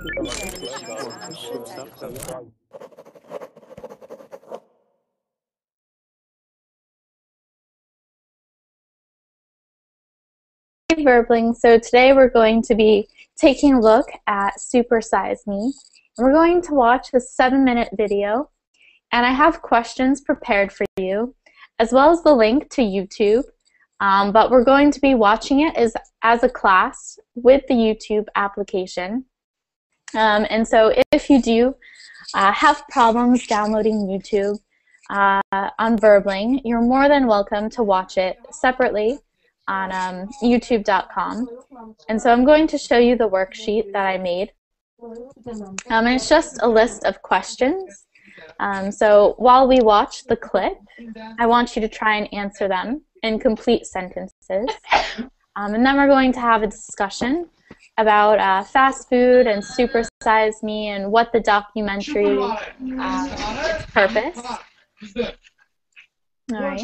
Hey Verbling, so today we're going to be taking a look at Super Size Me. And we're going to watch a 7-minute video, and I have questions prepared for you, as well as the link to YouTube. But we're going to be watching it as a class with the YouTube application. And so if you do have problems downloading YouTube on Verbling, you're more than welcome to watch it separately on youtube.com. And so I'm going to show you the worksheet that I made. And it's just a list of questions. So while we watch the clip, I want you to try and answer them in complete sentences. And then we're going to have a discussion about fast food and Super Size Me and what the documentary its purpose. All right.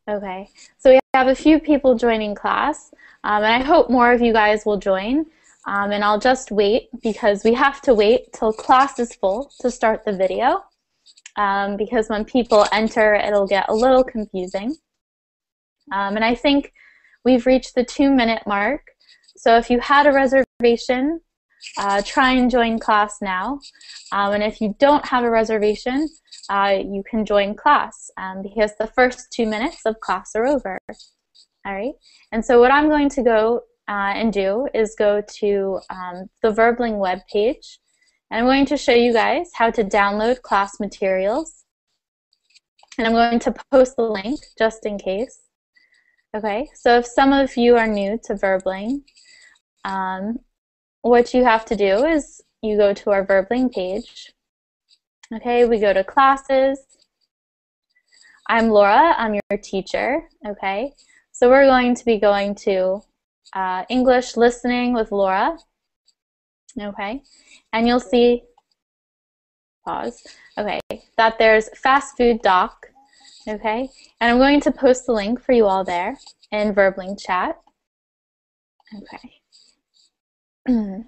Okay, so we have a few people joining class, and I hope more of you guys will join. And I'll just wait because we have to wait till class is full to start the video, because when people enter, it'll get a little confusing. And I think we've reached the 2-minute mark. So if you had a reservation, try and join class now. And if you don't have a reservation, you can join class because the first 2 minutes of class are over. All right. And so what I'm going to go and do is go to the Verbling webpage, and I'm going to show you guys how to download class materials. And I'm going to post the link just in case. Okay. So if some of you are new to Verbling, what you have to do is you go to our Verbling page. Okay, we go to classes. I'm Laura, I'm your teacher, okay? So we're going to be going to English listening with Laura, okay? And you'll see, pause, okay, that there's fast food doc, okay? And I'm going to post the link for you all there in Verbling chat, okay? Okay.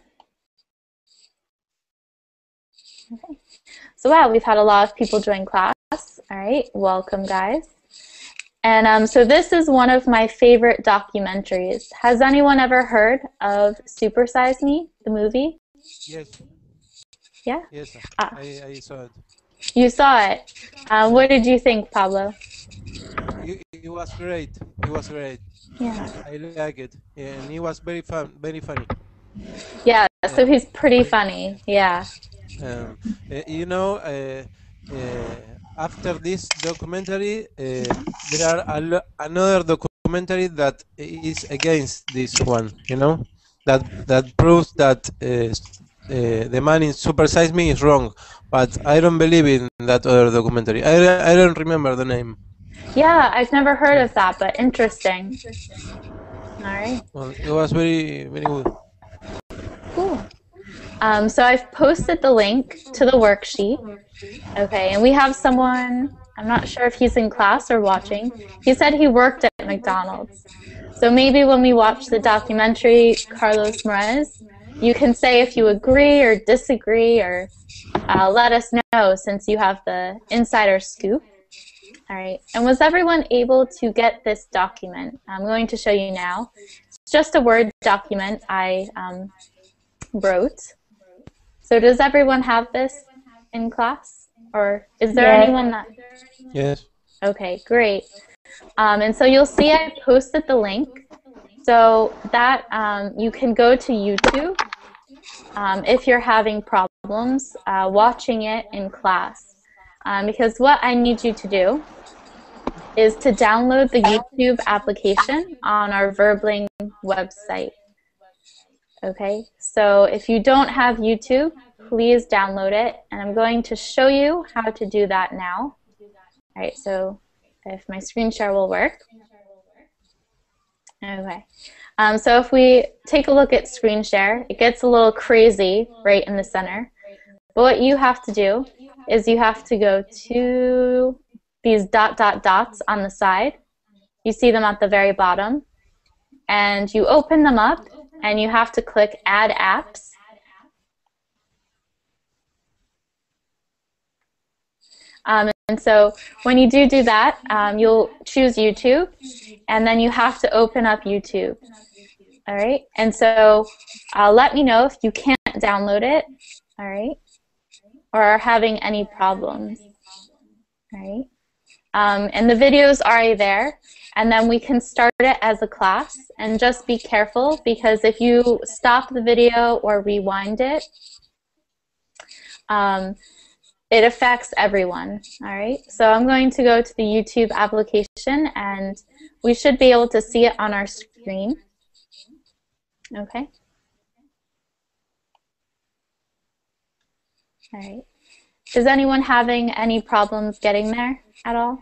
So wow, we've had a lot of people join class. All right, welcome guys. And so this is one of my favorite documentaries. Has anyone ever heard of Super Size Me, the movie? Yes. Yeah? Yes, I saw it. You saw it. What did you think, Pablo? It was great. It was great. Yeah. I like it, and it was very funny. Yeah, so he's pretty funny. Yeah. You know, after this documentary, there are another documentary that is against this one. You know, that proves that the man in Super Size Me is wrong. But I don't believe in that other documentary. I don't remember the name. Yeah, I've never heard of that, but interesting. All right. Well, it was very good. Cool. So I've posted the link to the worksheet. Okay, and we have someone, I'm not sure if he's in class or watching. He said he worked at McDonald's. So maybe when we watch the documentary, Carlos Moraes, you can say if you agree or disagree, or let us know since you have the insider scoop. All right, and was everyone able to get this document? I'm going to show you now. It's just a Word document I wrote. So does everyone have this in class? Or is there anyone that... Yes. Okay, great. And so you'll see I posted the link so that you can go to YouTube if you're having problems watching it in class. Because what I need you to do is to download the YouTube application on our Verbling website. Okay, so if you don't have YouTube, please download it, and I'm going to show you how to do that now. All right, so if my screen share will work. Okay, so if we take a look at screen share, it gets a little crazy right in the center. But what you have to do is you have to go to these dots on the side. You see them at the very bottom, and you open them up and you have to click Add Apps. And so when you do that, you'll choose YouTube, and then you have to open up YouTube. All right, and so let me know if you can't download it, all right, or are having any problems, all right. And the videos are already there, and then we can start it as a class, and just be careful, because if you stop the video or rewind it, it affects everyone, all right? So I'm going to go to the YouTube application, and we should be able to see it on our screen, okay? All right. Is anyone having any problems getting there at all?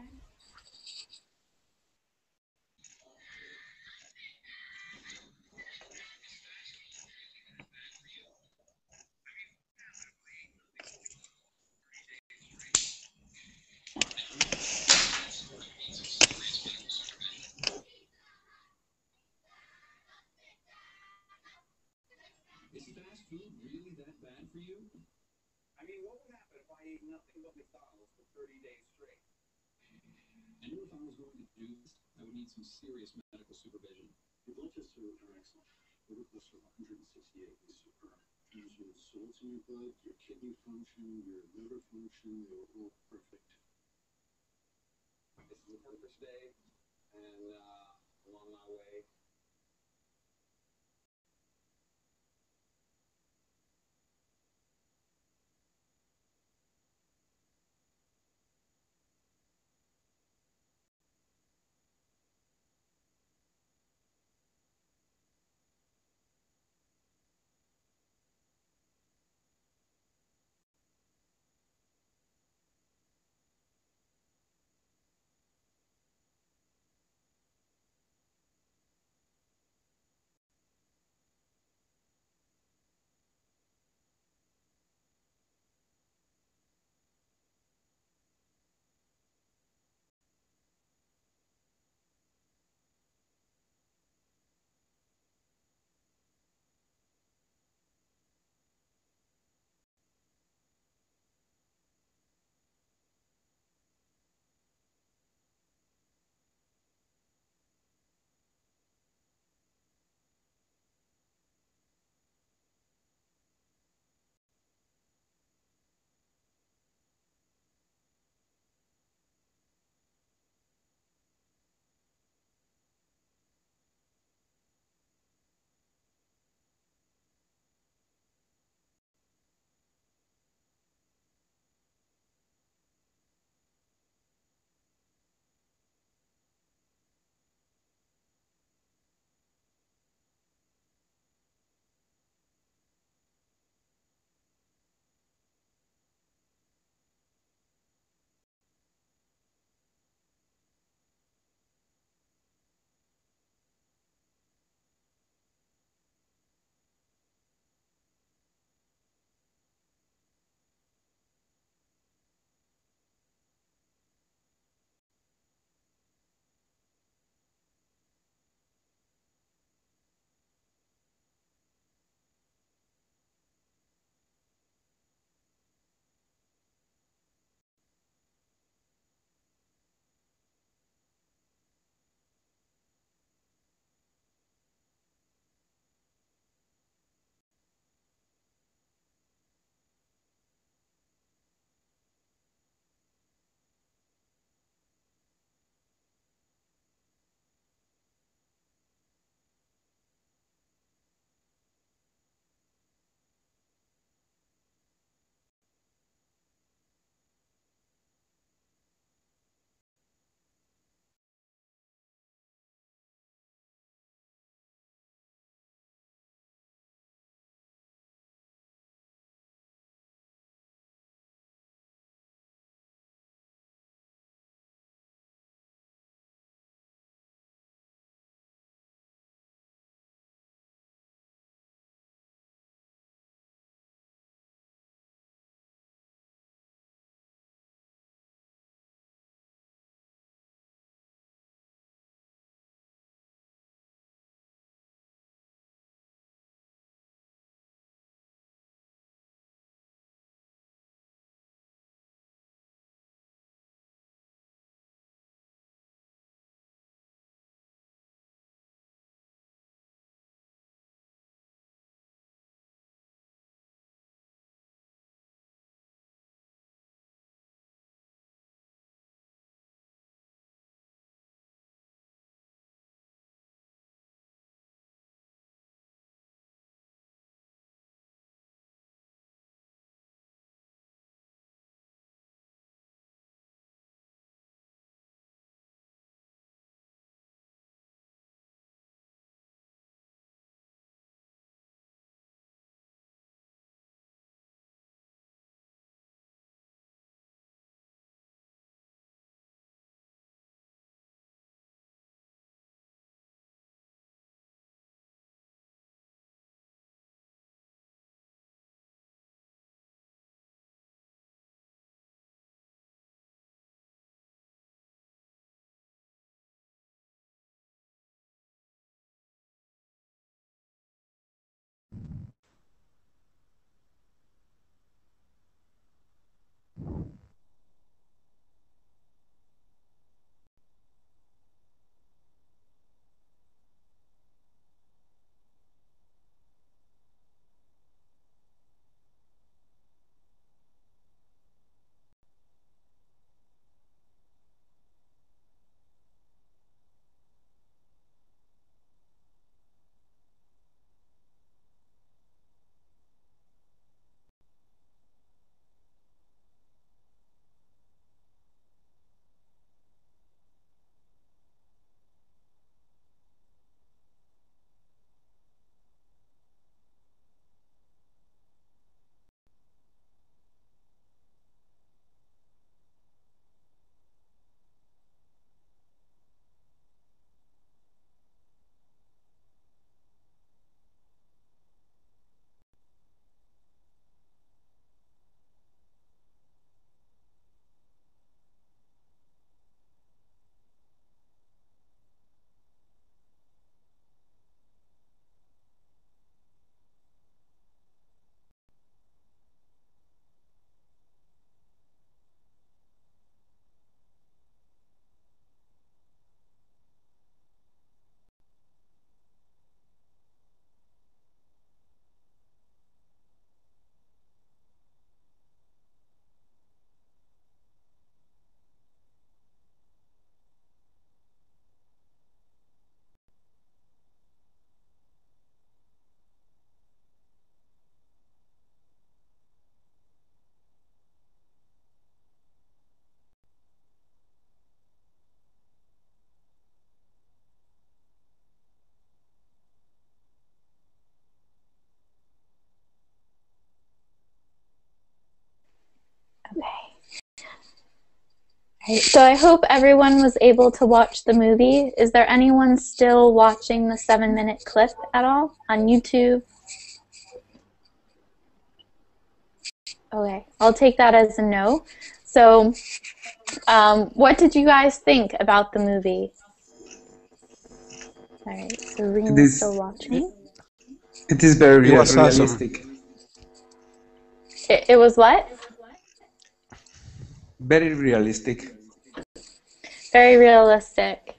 Is fast food really that bad for you? I mean, what would happen if I ate nothing but McDonald's for 30 days straight? I knew if I was going to do this, I would need some serious medical supervision. Your blood tests are excellent. Liver cholesterol 168 is superb. Your salts in your blood, your kidney function, your liver function, they're all perfect. This is a perfect day, and I'm on my way. Right, so I hope everyone was able to watch the movie. Is there anyone still watching the 7-minute clip at all on YouTube? Okay, I'll take that as a no. So, what did you guys think about the movie? All right, so Rena's still watching. It is very It was awesome. realistic. It was what? Very realistic. Very realistic.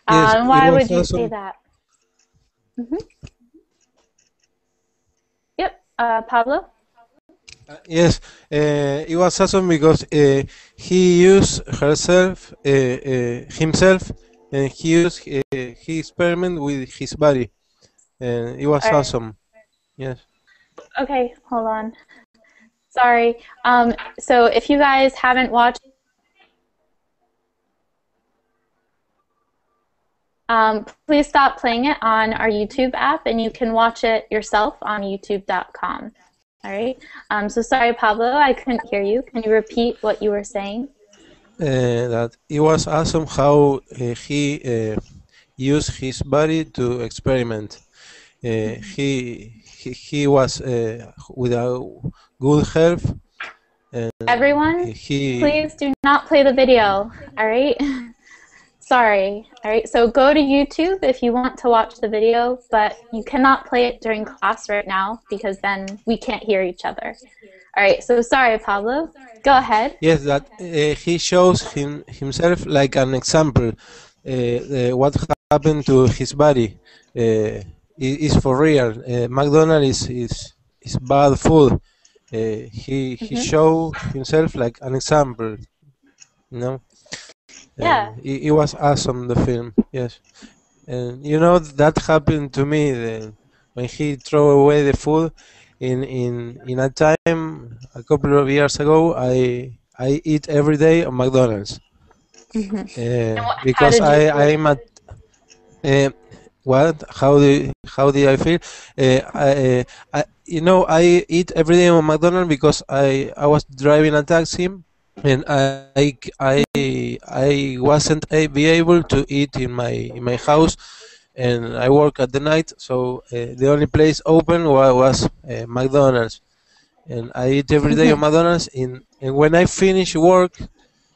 Yes, it why was would you say awesome. that? Yep, Pablo? Yes, it was awesome because he used himself, and he used he experiment with his body, and it was All right. awesome. Yes. Okay, hold on. Sorry. So if you guys haven't watched, please stop playing it on our YouTube app, and you can watch it yourself on youtube.com. All right. So sorry, Pablo, I couldn't hear you. Can you repeat what you were saying? That it was awesome how he used his body to experiment. He was with a good health, and Everyone, he please do not play the video. All right. Sorry. All right. So go to YouTube if you want to watch the video, but you cannot play it during class right now because then we can't hear each other. All right. So sorry, Pablo. Go ahead. yes, that he shows himself like an example. What happened to his body is for real. McDonald's is bad food. He showed himself like an example, you know. Yeah. It was awesome, the film. Yes, and you know that happened to me when he threw away the food. In a time a couple of years ago, I eat every day on McDonald's How because did you feel? I'm at what how did I feel? You know, I eat every day on McDonald's because I was driving a taxi, and I wasn't be able to eat in my house, and I work at the night, so the only place open was McDonald's, and I eat every day on McDonald's. And when I finish work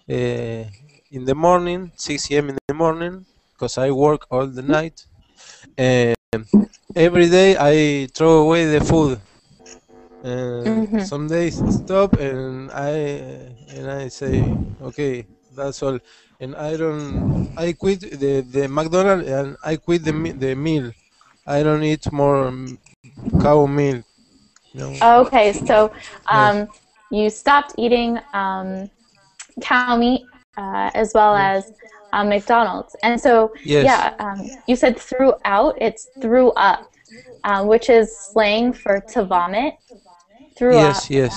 in the morning, 6 a.m. in the morning, because I work all the night, every day I throw away the food. Some days stop, and I say, okay, that's all, and I quit the McDonald's, and I quit the meal. I don't eat more cow milk. No. Okay, so Yes. you stopped eating cow meat as well as McDonald's. And so, Yes. yeah, you said throughout, it's threw up, which is slang for to vomit. Threw Yes. up, Yes.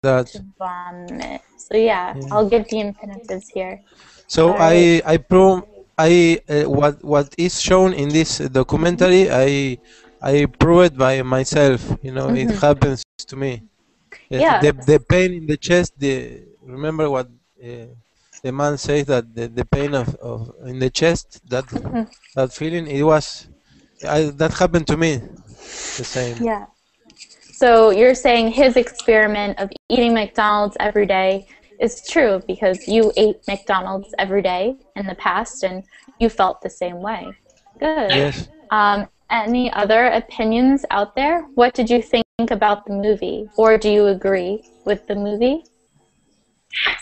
That. to vomit. So yeah, I'll give the infinitives here. So All right. I prove what is shown in this documentary. I prove it by myself. You know, it happens to me. Yeah. The pain in the chest. Remember what the man says, that the pain of in the chest, that feeling, that happened to me. The same. Yeah. So you're saying his experiment of eating McDonald's every day is true because you ate McDonald's every day in the past and you felt the same way. Good. Yes. Any other opinions out there? What did you think about the movie? Or do you agree with the movie?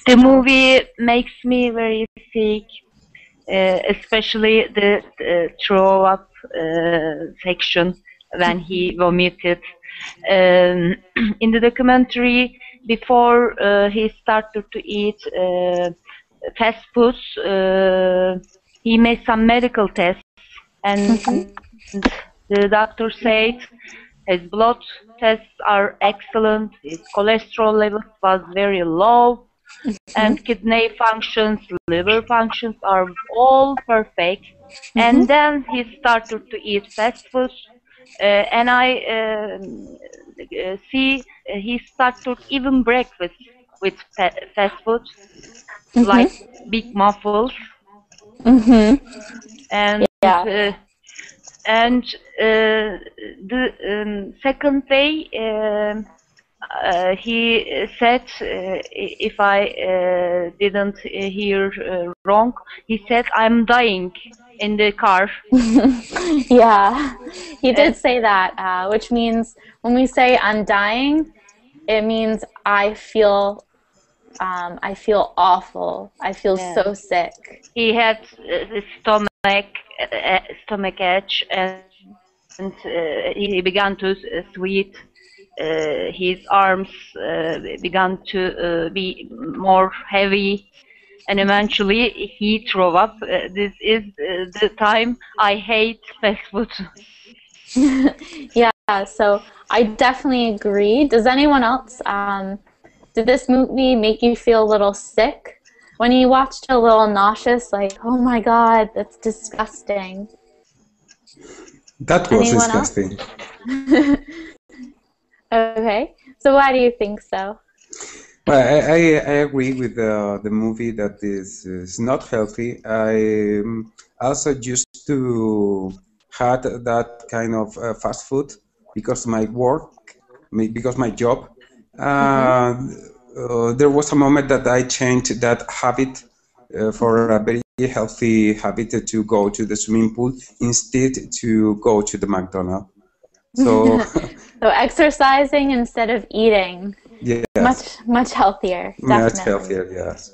The movie makes me very sick, especially the throw up section when he vomited. In the documentary, before he started to eat fast foods, he made some medical tests, and the doctor said his blood tests are excellent, his cholesterol level was very low, and kidney functions, liver functions are all perfect. And then he started to eat fast food, and I see he started even breakfast with fast food. like big muffles, and Yeah. The second day he said, if I didn't hear wrong, he said, "I'm dying" in the car. Yeah, he did say that, which means when we say I'm dying, it means I feel awful. I feel so sick. He had stomach ache, and he began to sweat. His arms began to be more heavy, and eventually he threw up. This is the time I hate fast food. Yeah, so I definitely agree. Does anyone else, did this movie make you feel a little sick when you watched it, a little nauseous, like, oh my God, that's disgusting? That was Anyone disgusting. Okay, so why do you think so? Well, I agree with the movie that is not healthy. I also used to had that kind of fast food because my work, because my job. There was a moment that I changed that habit for a very healthy habit to go to the swimming pool instead to go to the McDonald's. So So exercising instead of eating. yes, Much healthier, much definitely. healthier. Yes.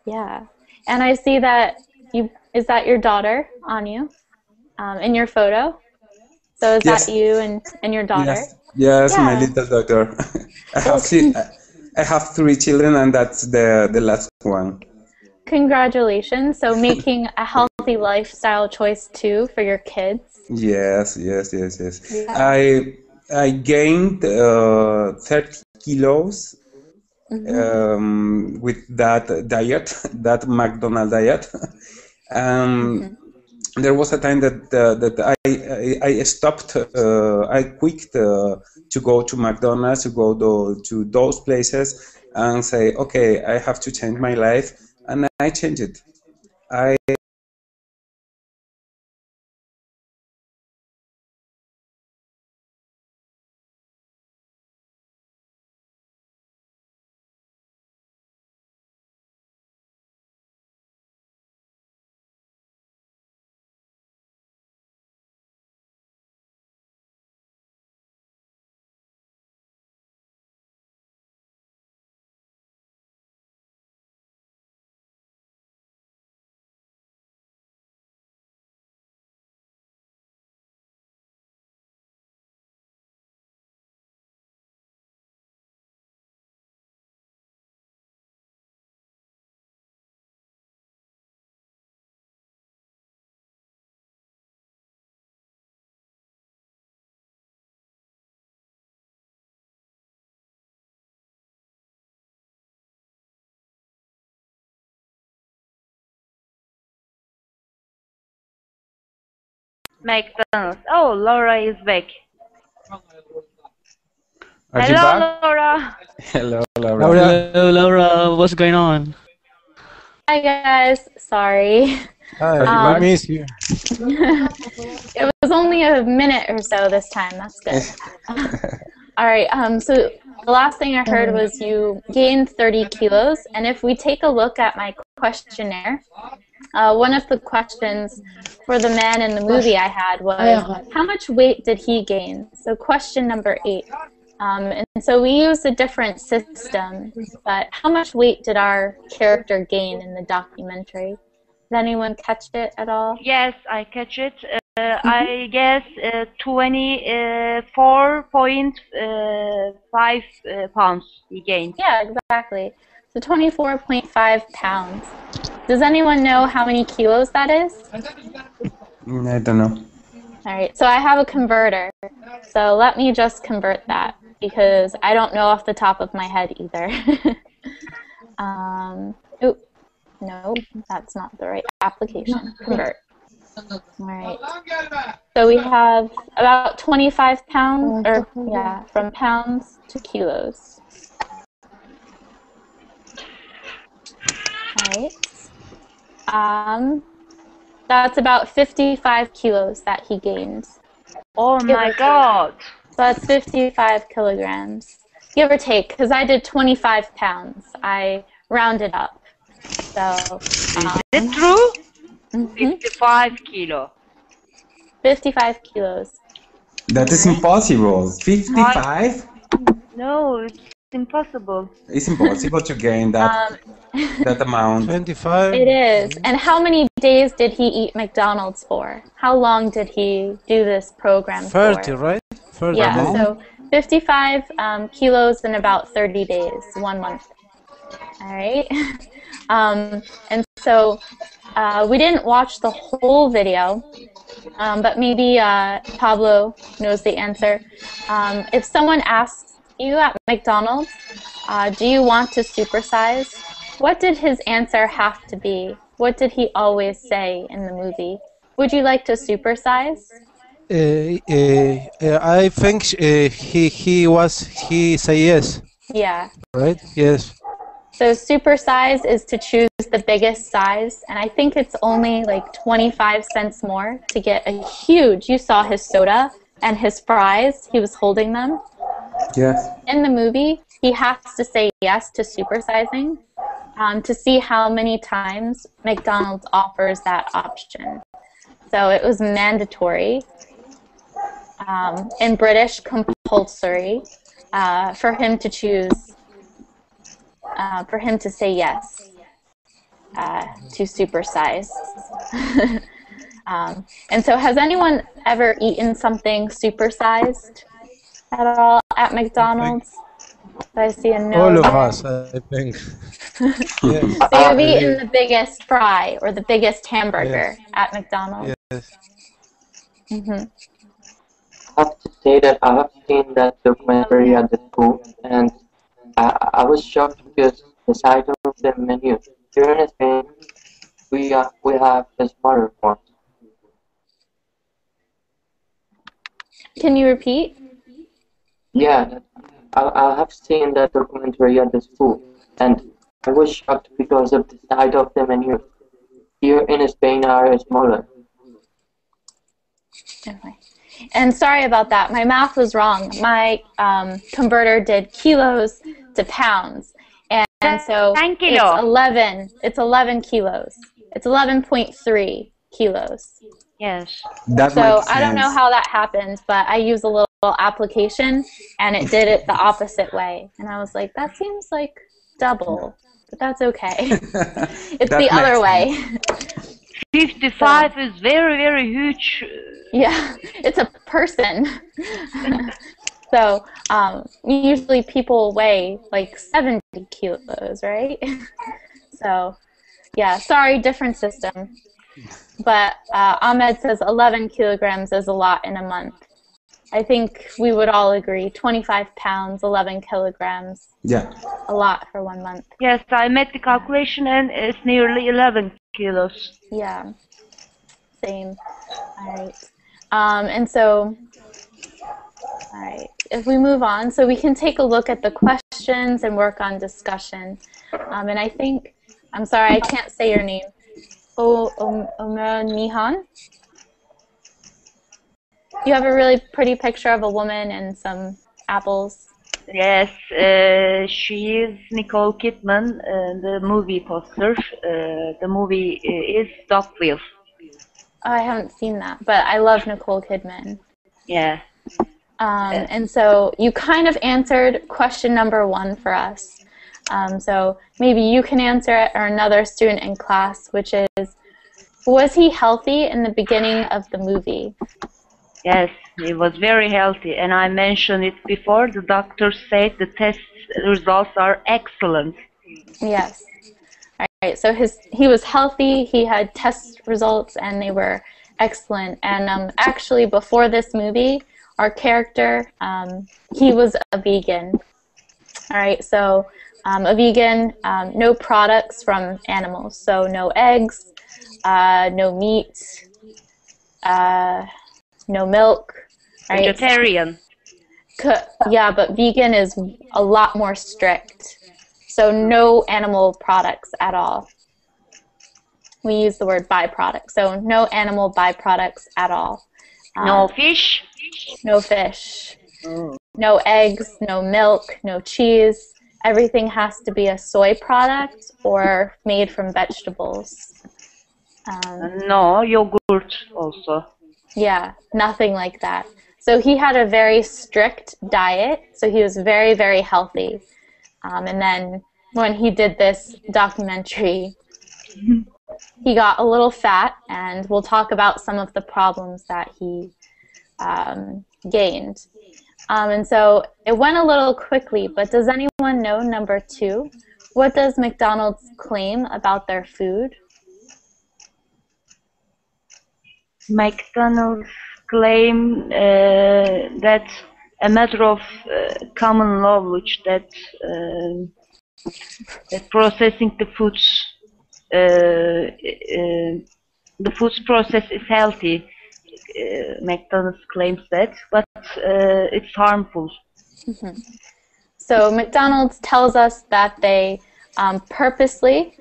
Yeah. And I see that is that your daughter, Anu, in your photo? So is Yes. that you and your daughter? Yes, my Yeah. little daughter. Well, I have three children, and that's the last one. congratulations. So making a healthy lifestyle choice too for your kids. Yes. Yeah. I gained 30 kilos with that diet, that McDonald diet. There was a time that I stopped. I quit to go to McDonald's, to go to those places, and say, okay, I have to change my life, and I changed it. I McDonald's. Oh, Laura is back. Are you Hello, back? Laura. Hello, Laura. Laura, Hello, Laura. What's going on? Hi guys. Sorry. hi, we miss you. It was only a minute or so this time. That's good. All right. So the last thing I heard was you gained 30 kilos, and if we take a look at my questionnaire, one of the questions for the man in the movie I had was, how much weight did he gain? So question number 8. And so we used a different system, but how much weight did our character gain in the documentary? Did anyone catch it at all? Yes, I catch it. I guess 24.5 pounds he gained. Yeah, exactly. So 24.5 pounds. Does anyone know how many kilos that is? I don't know. All right, so I have a converter. So let me just convert that because I don't know off the top of my head either. No, that's not the right application. Convert. All right. So we have about 25 pounds, or yeah, from pounds to kilos. Right. That's about 55 kilos that he gained. Oh Give or my take. God. So that's 55 kilograms. Give or take, because I did 25 pounds. I rounded up. So, Is it true? mhm, 55 kilo. 55 kilos. That is impossible. 55? No, it's impossible. It's impossible to gain that that amount. 25. It is. And how many days did he eat McDonald's for? How long did he do this program 30, for? right? 30 Yeah, days. so 55 kilos in about 30 days, 1 month. All right. And so we didn't watch the whole video, but maybe Pablo knows the answer. If someone asks you at McDonald's, do you want to supersize? What did his answer have to be? What did he always say in the movie? Would you like to supersize? I think he say yes, Yeah. right? Yes. So supersize is to choose the biggest size, and I think it's only like 25 cents more to get a huge, you saw his soda and his fries, he was holding them. Yes. In the movie, he has to say yes to supersizing to see how many times McDonald's offers that option. So it was mandatory, in British compulsory, for him to choose, for him to say yes to supersize. And so has anyone ever eaten something supersized at all at McDonald's? I see a no. All of there. us, I think. Yes. So you've eaten the biggest fry or the biggest hamburger at McDonald's? Yes. Mm-hmm. I have to say that I have seen that documentary at the school, and I was shocked because the size of the menu. Here in Spain, we have a smaller one. Can you repeat? Yeah, I have seen that documentary at the school, and I was shocked because of the size of the menu. Here in Spain are smaller. Okay. And sorry about that. My math was wrong. My converter did kilos to pounds. And so 10 it's kilo. 11. It's 11 kilos. It's 11.3 kilos. Yes. That So makes I don't know sense. how that happened, but I used a little application and it did it the opposite way. And I was like, that seems like double, but that's okay. It's That the other makes way. 55 is very, very huge. Yeah, it's a person. So usually people weigh like 70 kilos, right? So yeah, sorry, different system. But Ahmed says 11 kilograms is a lot in a month. I think we would all agree, 25 pounds, 11 kilograms, Yeah. a lot for 1 month. Yes, I made the calculation and it's nearly 11 kilos. Yeah, same. All right. And so, all right, if we move on, so we can take a look at the questions and work on discussion. And I think, I'm sorry, I can't say your name. Omer Nihan? You have a really pretty picture of a woman and some apples. Yes, she is Nicole Kidman, the movie poster. The movie is Dogville. Oh, I haven't seen that, but I love Nicole Kidman. Yeah. And so you kind of answered question number 1 for us. So maybe you can answer it or another student in class, which is, was he healthy in the beginning of the movie? Yes, he was very healthy, and I mentioned it before. The doctor said the test results are excellent. Yes. All right. So he was healthy. He had test results, and they were excellent. And actually, before this movie, our character, he was a vegan. All right. So a vegan, no products from animals. So no eggs, no meat, no milk. Right? Vegetarian. Yeah, but vegan is a lot more strict. So no animal products at all. We use the word byproduct, so no animal byproducts at all. No fish? No fish. No eggs, no milk, no cheese. Everything has to be a soy product or made from vegetables. No yogurt also. Yeah, nothing like that. So he had a very strict diet, so he was very, very healthy. And then when he did this documentary, he got a little fat, and we'll talk about some of the problems that he gained. And so it went a little quickly, but does anyone know number 2? What does McDonald's claim about their food? McDonald's claim that a matter of common knowledge that processing the foods, the food process is healthy. McDonald's claims that, but it's harmful. Mm-hmm. So McDonald's tells us that they purposely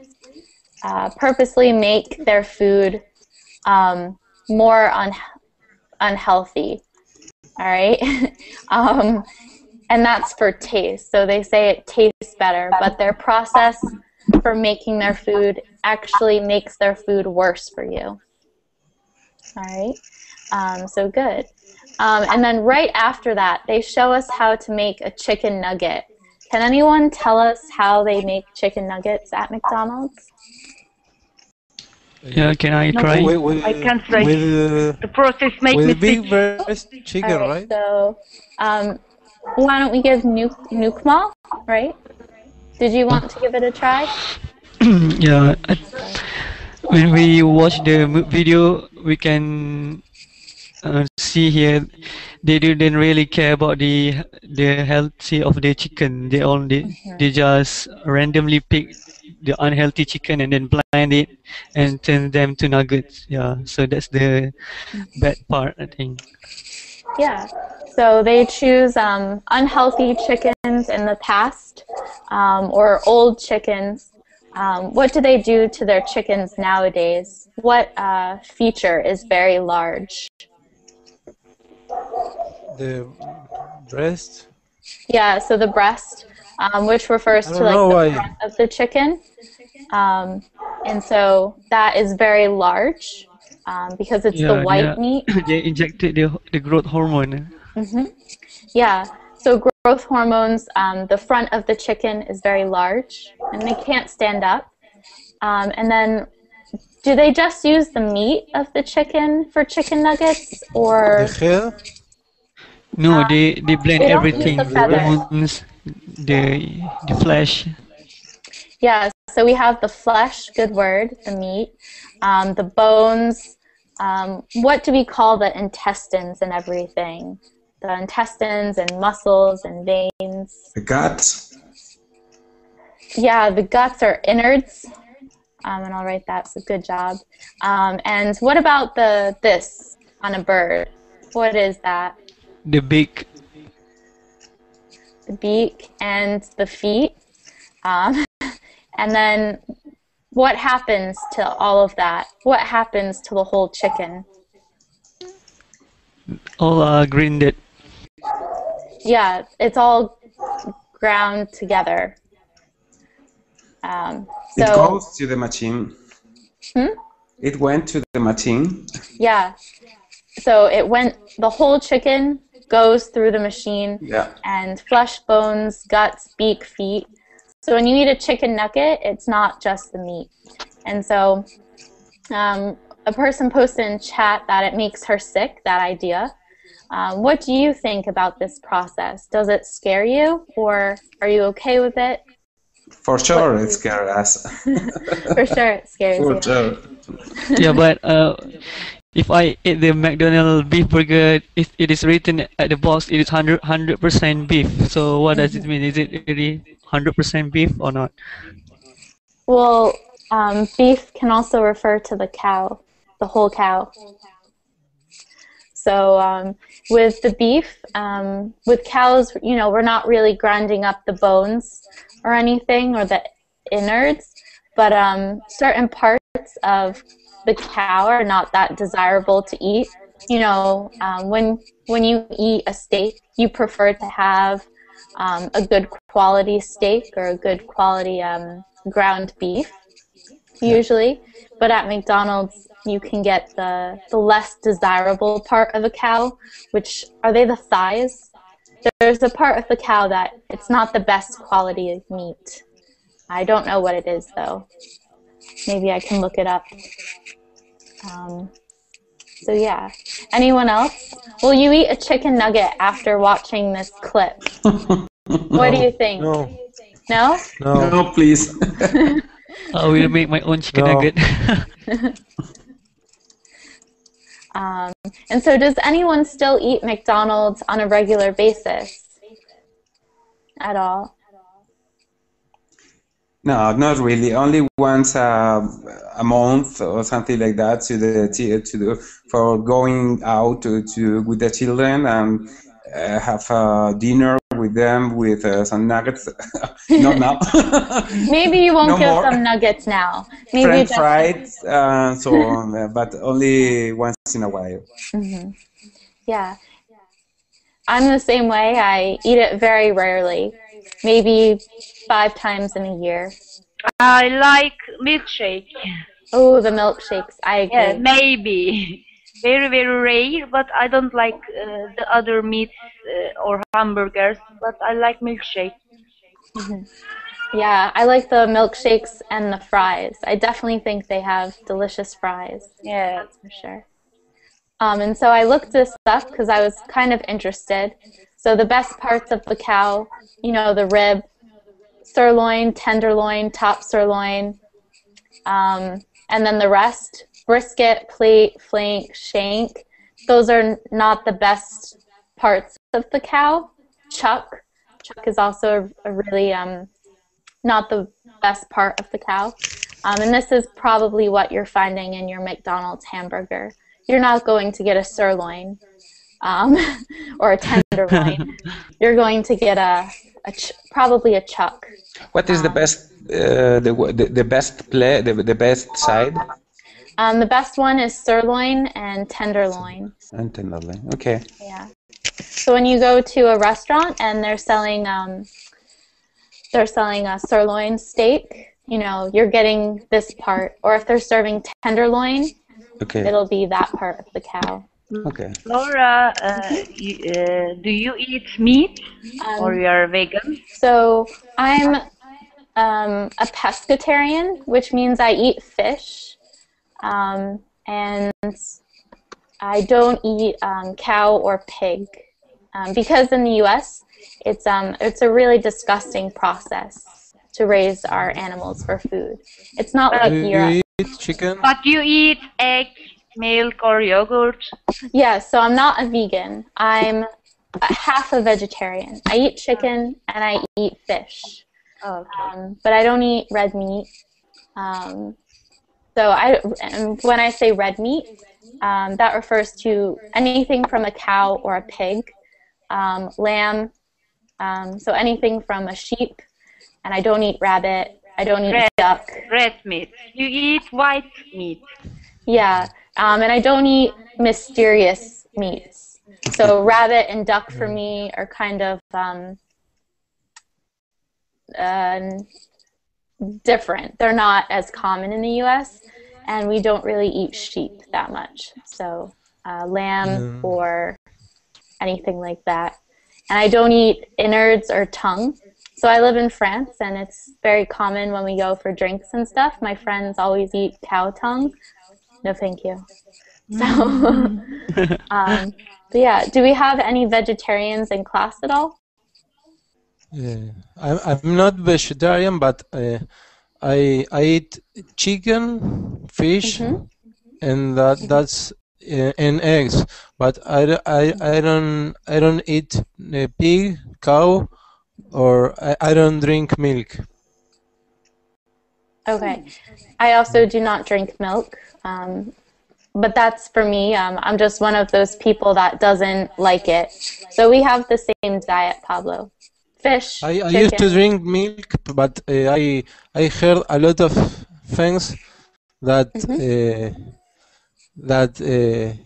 make their food more unhealthy. All right, and that's for taste. So they say it tastes better, but their process for making their food actually makes their food worse for you. All right, so good. And then right after that, they show us how to make a chicken nugget. Can anyone tell us how they make chicken nuggets at McDonald's? Yeah, can I try? I can't try. The process makes me with big sick. breast chicken, All right? So why don't we give Nukmal, right? Did you want to give it a try? Yeah, when we watch the video, we can see here they didn't really care about the healthy of the chicken. They just randomly pick the unhealthy chicken and then blind it and turn them to nuggets. Yeah, so that's the bad part, I think. Yeah. So they choose unhealthy chickens in the past or old chickens. What do they do to their chickens nowadays? What feature is very large? The breast. Yeah, so the breast, which refers to like the front of the chicken. And so that is very large because it's the white meat. They injected the growth hormone. Mm-hmm. Yeah, so growth hormones, the front of the chicken is very large and they can't stand up. And then do they just use the meat of the chicken for chicken nuggets, or The head? No, they blend they don't use everything. the feathers. Bones, the flesh. Yeah, so we have the flesh, good word, the meat, the bones. What do we call the intestines and everything? The intestines and muscles and veins. The guts. Yeah, the guts are innards. And I'll write that, so good job. And what about this on a bird? What is that? The beak. The beak and the feet. And then what happens to all of that? What happens to the whole chicken? All grinded. Yeah, it's all ground together. It goes to the machine. It went to the machine. Yeah. So the whole chicken goes through the machine. Yeah. And flesh, bones, guts, beak, feet. So when you eat a chicken nugget, it's not just the meat. And so a person posted in chat that it makes her sick, that idea. What do you think about this process? Does it scare you, or are you okay with it? For sure, it scares us. For sure, it scares you. For sure. Yeah, but if I eat the McDonald's beef burger, it is written at the box, it is 100% beef. So what does it mean? Is it really 100% beef or not? Well, beef can also refer to the cow, the whole cow. So with the beef, with cows, we're not really grinding up the bones or anything, or the innards, but certain parts of the cow are not that desirable to eat. You know, when you eat a steak, you prefer to have a good quality steak or a good quality ground beef, usually. But at McDonald's, you can get the less desirable part of a cow, which are they the thighs? There's a part of the cow that it's not the best quality of meat. I don't know what it is, though. Maybe I can look it up. So yeah. Anyone else? Will you eat a chicken nugget after watching this clip? What do you think? No. No? No. No, please. I will make my own chicken No. nugget. And so does anyone still eat McDonald's on a regular basis? At all? No, not really. Only once a month or something like that for going out with the children and have dinner with them with some nuggets. Not now. Maybe you won't No give more. them nuggets now. Maybe French just fries, so on, but only once in a while. Yeah. I'm the same way. I eat it very rarely. Maybe 5 times in a year. I like milkshake. Oh, the milkshakes. I agree. Yeah, maybe. Very, very rare, but I don't like the other meats or hamburgers, but I like milkshake. Yeah, I like the milkshakes and the fries. I definitely think they have delicious fries. Yeah. For sure. And so I looked this up because I was kind of interested. So the best parts of the cow, you know, the rib, sirloin, tenderloin, top sirloin, and then the rest, brisket, plate, flank, shank. Those are not the best parts of the cow. Chuck is also a really not the best part of the cow. And this is probably what you're finding in your McDonald's hamburger. You're not going to get a sirloin or a tenderloin. You're going to get probably a chuck. What is the best the best side? The best one is sirloin and tenderloin. And tenderloin. Okay. Yeah. So when you go to a restaurant and they're selling a sirloin steak, you know, you're getting this part. Or if they're serving tenderloin, Okay. it'll be that part of the cow. Okay. Laura, do you eat meat or you are vegan? So I'm a pescatarian, which means I eat fish, and I don't eat cow or pig, because in the U.S. it's a really disgusting process to raise our animals for food. It's not like Do you Europe. eat chicken? But you eat egg, milk, or yogurt? Yeah, so I'm not a vegan. I'm half a vegetarian. I eat chicken and I eat fish. Okay. But I don't eat red meat. And when I say red meat, that refers to anything from a cow or a pig, lamb, so anything from a sheep, and I don't eat rabbit, I don't eat duck. Red meat. You eat white meat. Yeah, and I don't eat mysterious meats. So rabbit and duck for me are kind of different. They're not as common in the U.S., and we don't really eat sheep that much. So lamb or anything like that. And I don't eat innards or tongue. So I live in France, and it's very common when we go for drinks and stuff. My friends always eat cow tongue. No, thank you. So, but yeah, do we have any vegetarians in class at all? Yeah. I'm not vegetarian, but I eat chicken, fish, and that's and eggs. But I don't eat pig, cow, or I don't drink milk. Okay. I also do not drink milk. But that's for me. I'm just one of those people that doesn't like it. So we have the same diet, Pablo. Fish, I chicken. used to drink milk, but I heard a lot of things that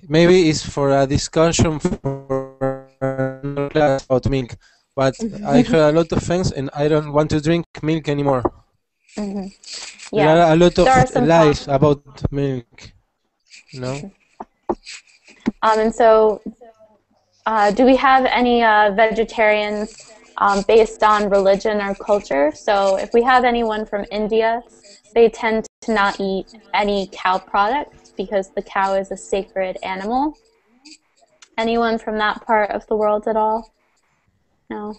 maybe is for a discussion for another class about milk. But I heard a lot of things, and I don't want to drink milk anymore. Yeah. There are a lot of There are some lies about milk, you know. And so, do we have any vegetarians based on religion or culture? So if we have anyone from India, they tend to not eat any cow products because the cow is a sacred animal. Anyone from that part of the world at all? No?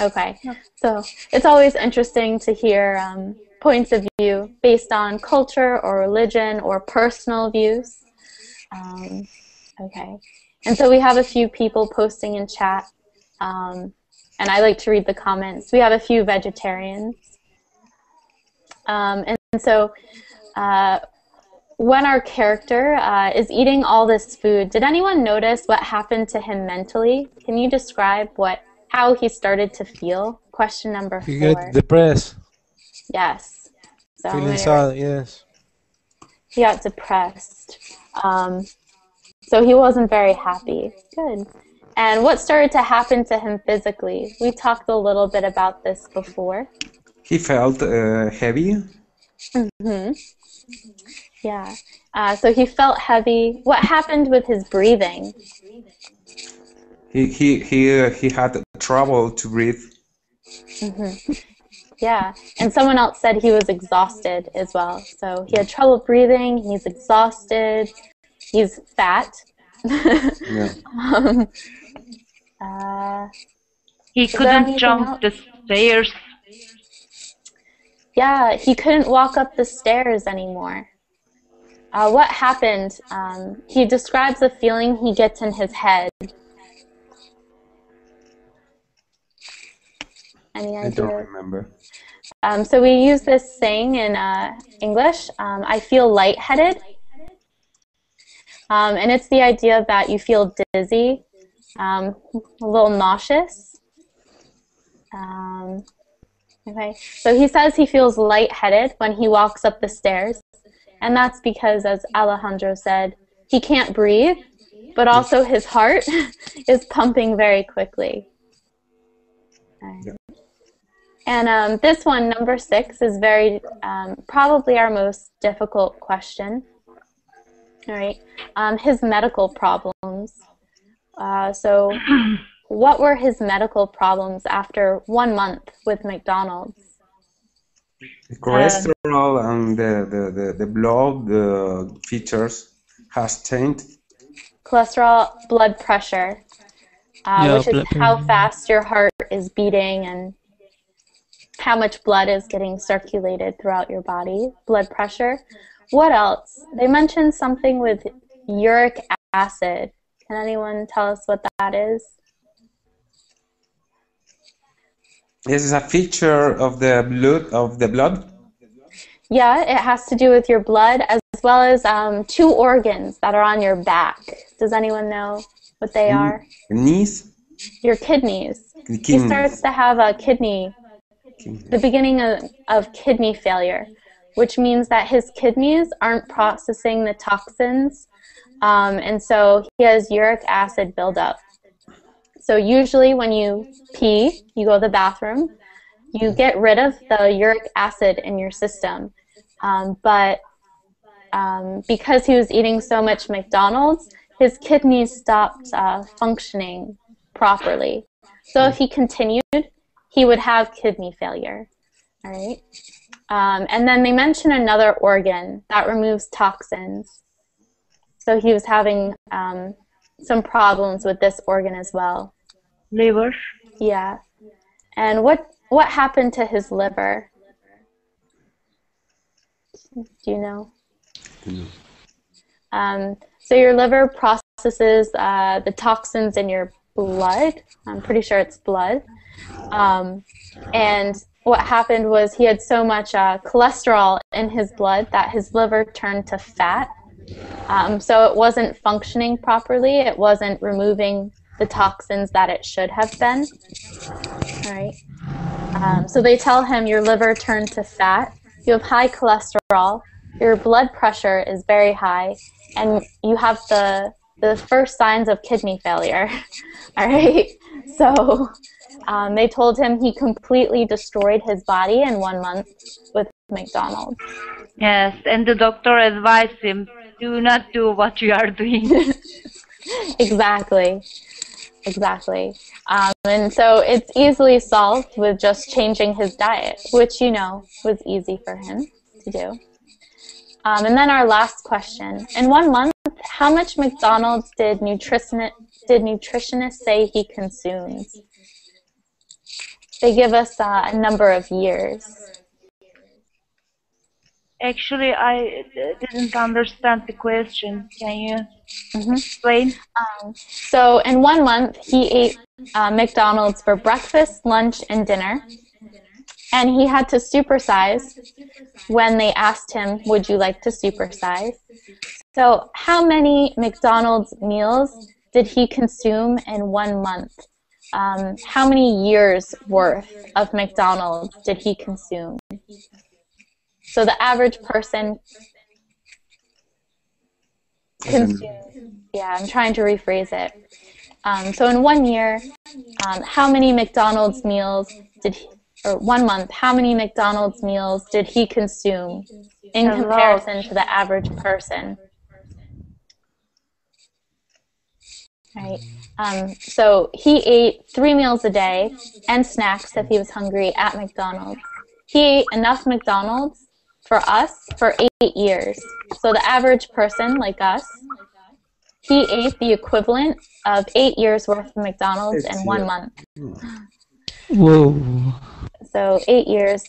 Okay. So it's always interesting to hear points of view based on culture or religion or personal views. Okay. And so we have a few people posting in chat, and I like to read the comments. We have a few vegetarians. And so when our character is eating all this food, did anyone notice what happened to him mentally? Can you describe how he started to feel? Question number 4. He get depressed. Yes. So Feeling sad, yes. he got depressed. So he wasn't very happy. Good. And what started to happen to him physically? We talked a little bit about this before. He felt heavy. Yeah. So he felt heavy. What happened with his breathing? He had trouble to breathe. Yeah. And someone else said he was exhausted as well. So he had trouble breathing. He's exhausted. He's fat. Yeah. He couldn't jump the stairs. Yeah, he couldn't walk up the stairs anymore. What happened? He describes the feeling he gets in his head. Any idea? I don't remember. So we use this saying in English, I feel lightheaded. And it's the idea that you feel dizzy, a little nauseous. Okay, so he says he feels lightheaded when he walks up the stairs. And that's because, as Alejandro said, he can't breathe, but also his heart is pumping very quickly. Right. And this one, number 6, is very probably our most difficult question. All right, his medical problems. So what were his medical problems after 1 month with McDonald's? The cholesterol and the blood features has changed. Cholesterol, blood pressure, which is how pressure. fast your heart is beating and how much blood is getting circulated throughout your body. Blood pressure. What else? They mentioned something with uric acid. Can anyone tell us what that is? This is a feature of the blood. Yeah, it has to do with your blood as well as 2 organs that are on your back. Does anyone know what they are? Knees. Your kidneys. The He kidneys. starts to have the beginning of kidney failure, which means that his kidneys aren't processing the toxins, and so he has uric acid buildup. So usually when you pee, you go to the bathroom, you get rid of the uric acid in your system. But because he was eating so much McDonald's, his kidneys stopped functioning properly. So if he continued, he would have kidney failure. All right. And then they mention another organ that removes toxins. So he was having some problems with this organ as well. Liver. Yeah. And what happened to his liver? Do you know? So your liver processes the toxins in your blood. I'm pretty sure it's blood. And what happened was he had so much cholesterol in his blood that his liver turned to fat. So it wasn't functioning properly. It wasn't removing the toxins that it should have been. All right. So they tell him your liver turned to fat. You have high cholesterol. your blood pressure is very high, and you have the first signs of kidney failure. All right, so they told him he completely destroyed his body in 1 month with McDonald's. Yes, and the doctor advised him, do not do what you are doing. Exactly. And so it's easily solved with just changing his diet, which was easy for him to do. And then our last question. In 1 month, how much McDonald's did nutritionists say he consumes? They give us a number of years. Actually, I didn't understand the question. Can you explain? So in 1 month, he ate McDonald's for breakfast, lunch, and dinner. And he had to supersize when they asked him, would you like to supersize? So how many McDonald's meals did he consume in 1 month? How many years worth of McDonald's did he consume? So the average person consumes, I'm trying to rephrase it. So in 1 year, how many McDonald's meals or 1 month, how many McDonald's meals did he consume in comparison to the average person? Right. So he ate 3 meals a day and snacks if he was hungry at McDonald's. He ate enough McDonald's for us for 8 years. So the average person like us, he ate the equivalent of 8 years worth of McDonald's in 1 month. Whoa. So 8 years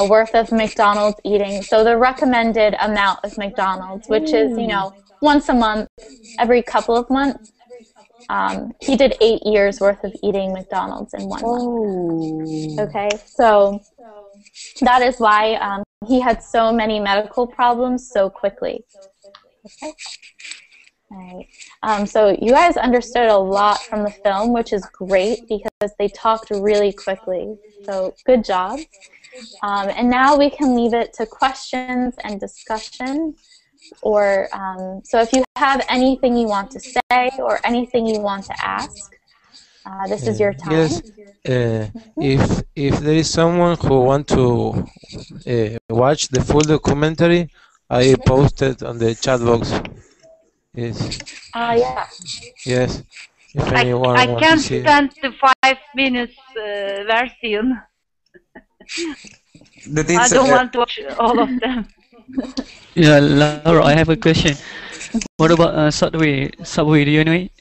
worth of McDonald's eating. So the recommended amount of McDonald's, which is, once a month, every couple of months, he did 8 years worth of eating McDonald's in 1 month. Okay, so that is why he had so many medical problems so quickly. Okay. All right. So you guys understood a lot from the film, which is great because they talked really quickly. So good job. And now we can leave it to questions and discussion. Or so if you have anything you want to say or anything you want to ask, this is your time. Yes. If there is someone who want to watch the full documentary, I posted on the chat box. Yes. Yeah. Yes. If anyone I wants can't to see. stand the 5 minutes version. I don't want to watch all of them. Yeah, Laura, I have a question. What about Subway? Subway, do you know it?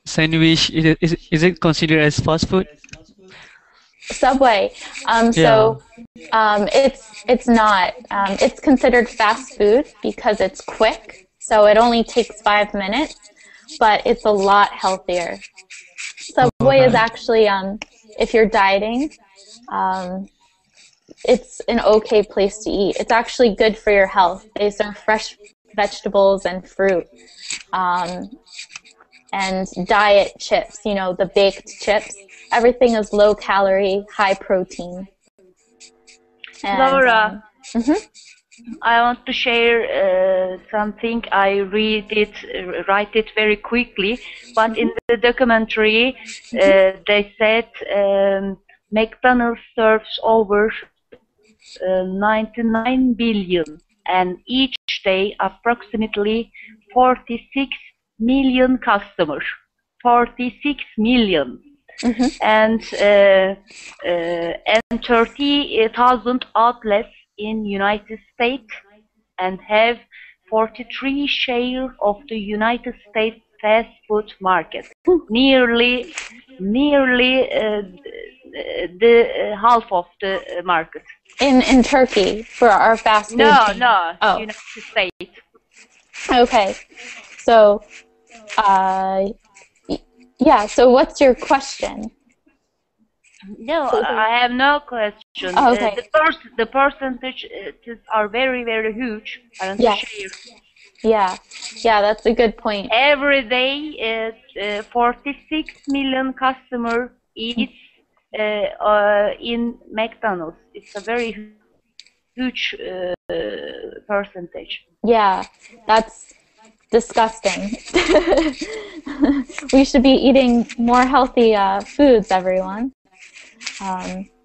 Sandwich, is it considered as fast food? Subway. It's not. It's considered fast food because it's quick. So it only takes 5 minutes, but it's a lot healthier. Subway is actually, if you're dieting, it's an okay place to eat. It's actually good for your health. They serve fresh vegetables and fruit. And diet chips, the baked chips. Everything is low calorie, high protein. And, Laura, I want to share something. I write it very quickly, but in the documentary they said McDonald's serves over 99 billion, and each day approximately 46 million customers. 46 million. And 30,000 outlets in United States, and have 43 share of the United States fast food market. nearly the half of the market. In Turkey for our fast food chain. No, United States. Okay, so yeah. So what's your question? No, I have no question. Oh, okay. The percentages are very, very huge. I don't share. Yeah, that's a good point. Every day, 46 million customers eat in McDonald's. It's a very huge percentage. Yeah, that's disgusting. We should be eating more healthy foods, everyone.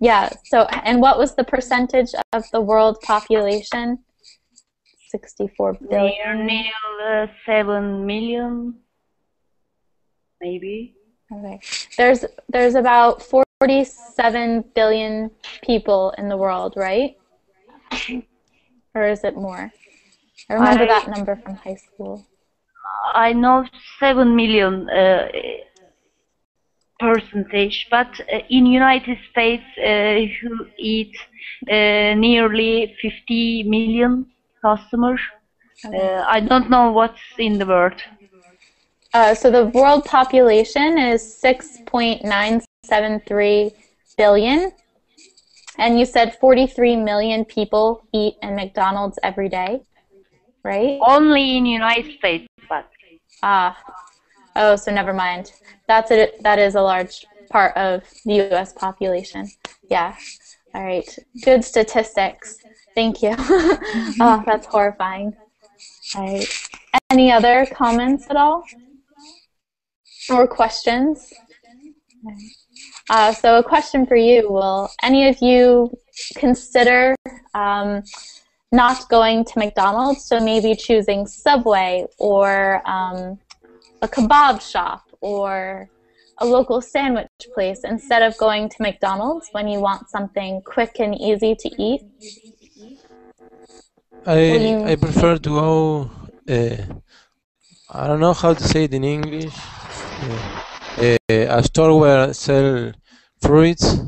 Yeah, so, and what was the percentage of the world population? 64 billion. Near 7 million, maybe. Okay. There's about 47 billion people in the world, right? Or is it more? I remember that number from high school. I know 7 million percentage, but in United States, who eat nearly 50 million customers. I don't know what's in the world. So the world population is 6.973 billion, and you said 43 million people eat in McDonald's every day, right? Only in United States, but oh, so never mind. That is a large part of the U.S. population. Yeah. All right. Good statistics. Thank you. Oh, that's horrifying. All right. Any other comments at all? Or questions? So a question for you. Will any of you consider not going to McDonald's, so maybe choosing Subway or a kebab shop or a local sandwich place instead of going to McDonald's when you want something quick and easy to eat? I prefer to go, I don't know how to say it in English, a store where sell fruits.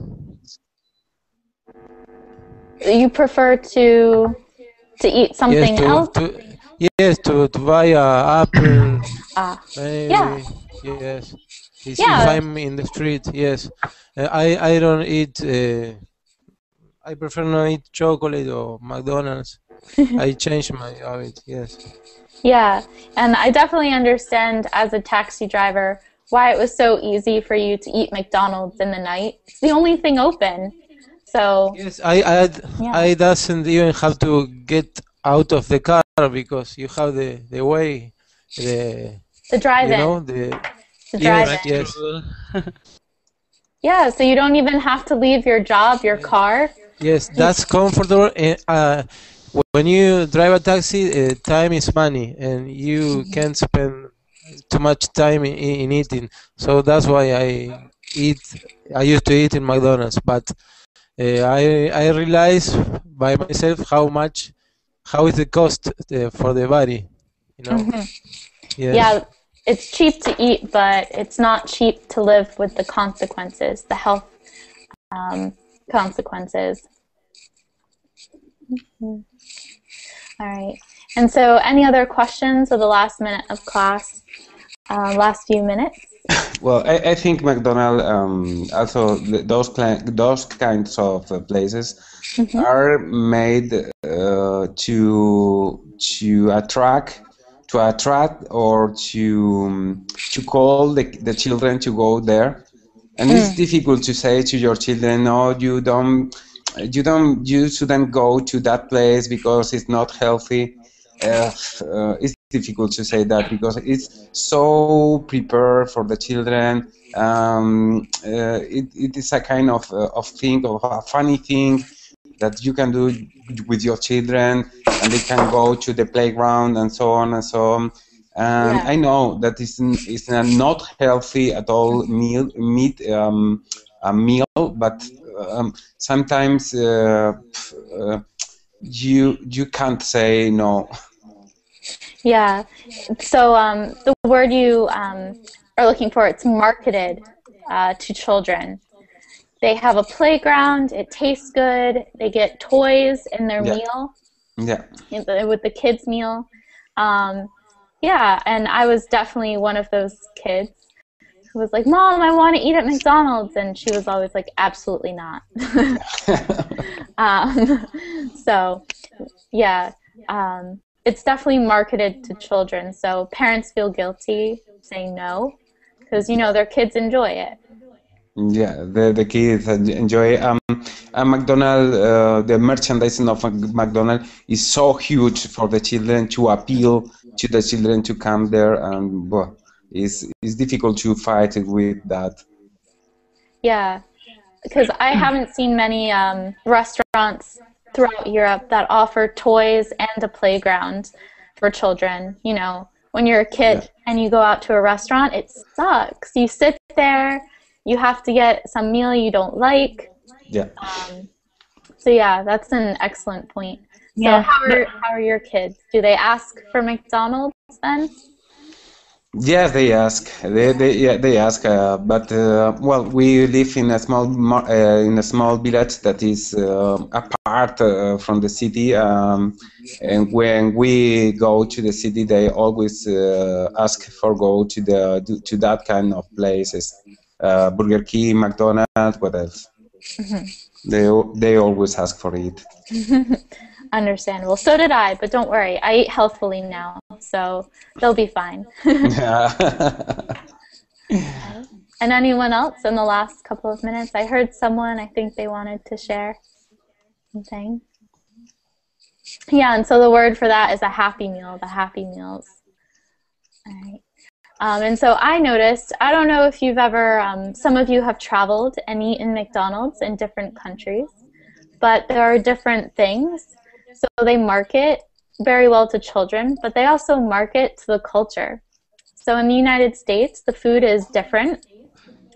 You prefer to eat something else? Yes, to buy a apple, maybe, yeah. yes. If Yeah. I'm in the street, yes. I don't eat, I prefer not eat chocolate or McDonald's. I change my habit, yes. Yeah, and I definitely understand as a taxi driver why it was so easy for you to eat McDonald's in the night. It's the only thing open. So yes, I doesn't even have to get out of the car because you have the way, the drive-in. You know, the drive-in. Yes. Yeah, so you don't even have to leave your job, your car. Yes, that's comfortable. And when you drive a taxi, time is money, and you can't spend too much time in eating. So that's why I used to eat in McDonald's, but I realized by myself how is the cost for the body, you know. Yes. Yeah, it's cheap to eat, but it's not cheap to live with the consequences, the health consequences. All right. And so, any other questions of the last minute of class, last few minutes? Well, I think McDonald's, also those kinds of places are made to attract or to call the children to go there, and it's difficult to say to your children, no, you shouldn't go to that place because it's not healthy. It's difficult to say that because it's so prepared for the children. It is a kind of thing, of a funny thing that you can do with your children, and they can go to the playground and so on and so on. And I know that it's not healthy at all a meal, but sometimes you can't say no. Yeah. So the word you are looking for, it's marketed to children. They have a playground. It tastes good. They get toys in their meal. Yeah. With the kids' meal. Yeah, and I was definitely one of those kids who was like, Mom, I want to eat at McDonald's. And she was always like, absolutely not. So, yeah, it's definitely marketed to children. So parents feel guilty saying no because, you know, their kids enjoy it. Yeah, the kids enjoy. McDonald's, the merchandising of McDonald's is so huge for the children to appeal to the children to come there, and well, it's difficult to fight with that. Yeah, because I haven't seen many restaurants throughout Europe that offer toys and a playground for children. You know, when you're a Yeah, kid and you go out to a restaurant, it sucks. You sit there, you have to get some meal you don't like. yeah. So yeah, that's an excellent point. So Yeah, how are your kids? Do they ask for McDonald's then? Yes, they ask. Yeah, they ask. But well, we live in a in a small village that is apart from the city. And when we go to the city, they always ask for go to to that kind of places. Burger King, McDonald's, what else? They always ask for it. Understandable. So did I, but don't worry. I eat healthfully now, so they'll be fine. And anyone else in the last couple of minutes? I heard someone, I think they wanted to share something. Yeah, and so the word for that is a happy meal, the happy meals. All right. And so I noticed, I don't know if you've ever, some of you have traveled and eaten McDonald's in different countries, but there are different things. So they market very well to children, but they also market to the culture. So in the United States, the food is different.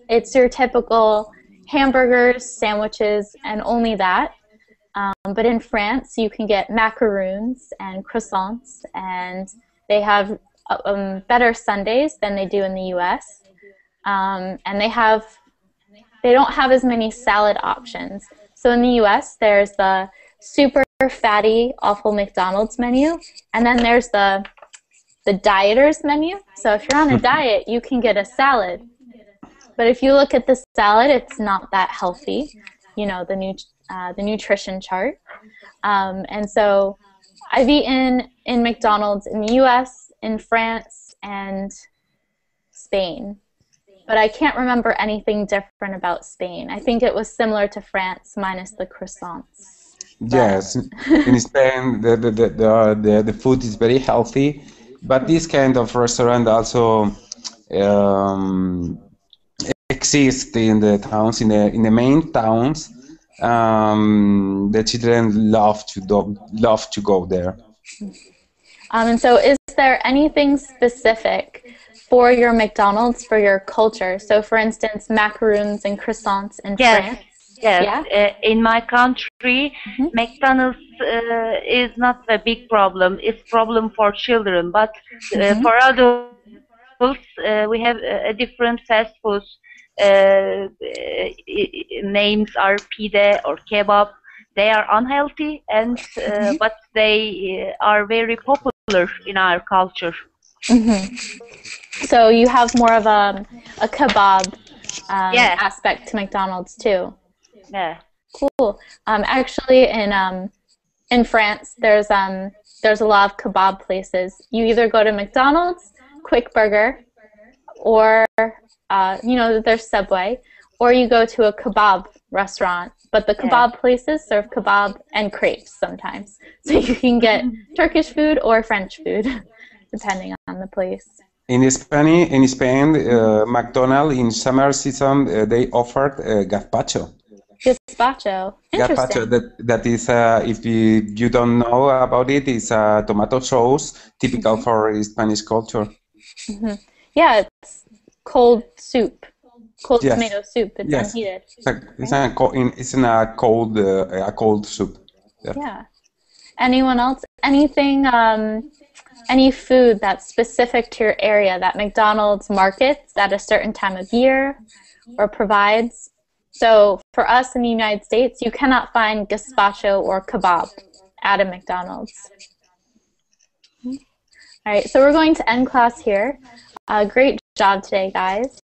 It's your typical hamburgers, sandwiches, and only that. But in France, you can get macaroons and croissants, and they have better sundaes than they do in the U.S. And they don't have as many salad options. So in the U.S., there's the super fatty, awful McDonald's menu, and then there's the dieters menu. So if you're on a diet, you can get a salad. But if you look at the salad, it's not that healthy, you know, the nutrition chart. And so I've eaten in McDonald's in the U.S., in France, and Spain. But I can't remember anything different about Spain. I think it was similar to France minus the croissants. Yes, in Spain, the food is very healthy, but this kind of restaurant also um, exist in the towns, in the main towns. The children love to go there. And so is there anything specific for your McDonald's, for your culture? So for instance, macaroons and croissants in yes, France? yes. Yeah? In my country, McDonald's is not a big problem. It's problem for children, but for adults, we have a different fast foods. Names are pide or kebab. They are unhealthy, and but they are very popular in our culture. So you have more of a kebab Yeah, aspect to McDonald's too. yeah. Cool. Actually, in France, there's a lot of kebab places. You either go to McDonald's, Quick Burger, or you know, there's Subway, or you go to a kebab restaurant. But the kebab places serve kebab and crepes sometimes, so you can get Turkish food or French food, depending on the place. In Spain, McDonald's in summer season they offered gazpacho. Gazpacho. Gazpacho, Interesting. that is, if you don't know about it, is a tomato sauce typical for Spanish culture. Yeah, it's cold soup, cold Yes, tomato soup. It's yes. unheated. It's in a cold soup. Yeah. Yeah. Anyone else? Anything? Any food that's specific to your area that McDonald's markets at a certain time of year or provides? So for us in the United States, you cannot find gazpacho or kebab at a McDonald's. All right, so we're going to end class here. Great job today, guys.